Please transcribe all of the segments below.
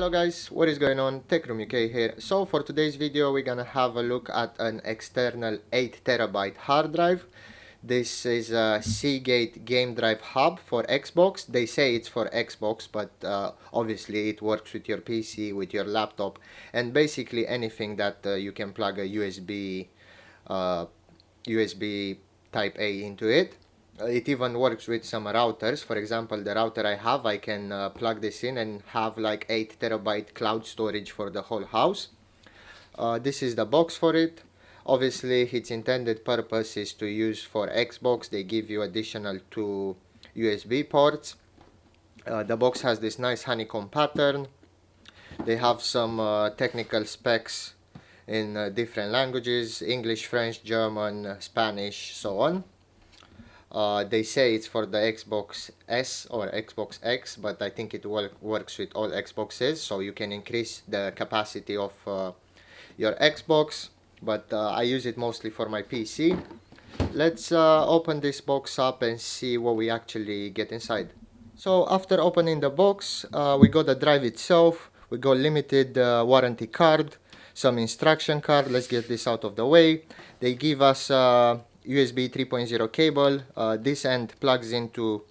Hello guys, what is going on? techroomuk here. So for today's video we're gonna have a look at an external 8TB hard drive. This is a Seagate game drive hub for Xbox. They say it's for Xbox, but obviously it works with your PC, with your laptop, and basically anything that you can plug a USB type A into it. It even works with some routers. For example, the router I have, I can plug this in and have like 8TB cloud storage for the whole house. This is the box for it. Obviously its intended purpose is to use for Xbox. They give you additional 2 USB ports. The box has this nice honeycomb pattern. They have some technical specs in different languages: English, French, German, Spanish, so on. They say it's for the Xbox S or Xbox X, but I think it works with all Xboxes, so you can increase the capacity of your Xbox, but I use it mostly for my PC. Let's open this box up and see what we actually get inside. So after opening the box, we got the drive itself, we got limited warranty card, some instruction card. Let's get this out of the way. They give us USB 3.0 cable. This end plugs into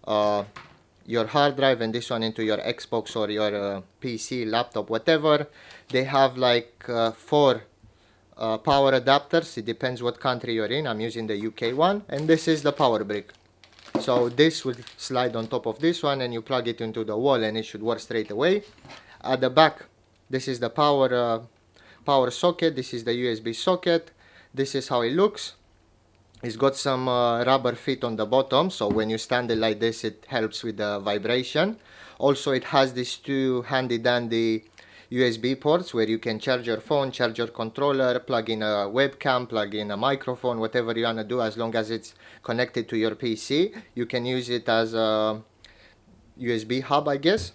your hard drive, and this one into your Xbox or your PC, laptop, whatever. They have like 4 power adapters. It depends what country you're in. I'm using the UK one, and this is the power brick. So this will slide on top of this one and you plug it into the wall and it should work straight away. At the back, this is the power socket. This is the USB socket. This is how it looks. It's got some rubber feet on the bottom, so when you stand it like this, it helps with the vibration. Also, it has these 2 handy dandy USB ports where you can charge your phone, charge your controller, plug in a webcam, plug in a microphone, whatever you want to do. As long as it's connected to your PC, you can use it as a USB hub, I guess.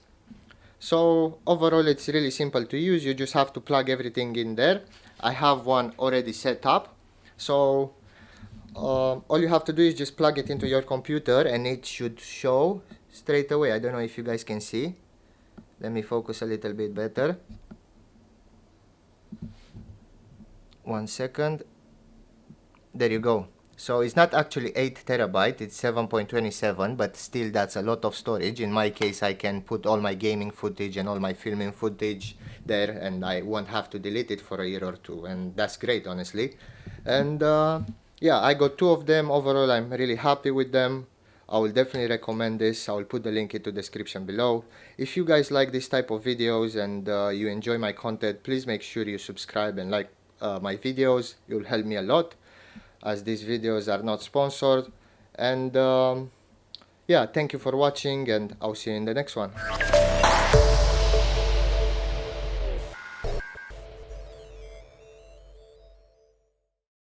So overall it's really simple to use. You just have to plug everything in there. I have one already set up, so all you have to do is just plug it into your computer and it should show straight away. I don't know if you guys can see. Let me focus a little bit better. 1 second. There you go. So it's not actually 8TB, it's 7.27, but still that's a lot of storage. In my case, I can put all my gaming footage and all my filming footage there, and I won't have to delete it for a year or 2, and that's great, honestly. And yeah, I got 2 of them. Overall, I'm really happy with them. I will definitely recommend this. I will put the link into the description below. If you guys like this type of videos and you enjoy my content, please make sure you subscribe and like my videos. It will help me a lot, as these videos are not sponsored. And yeah, thank you for watching, and I'll see you in the next one.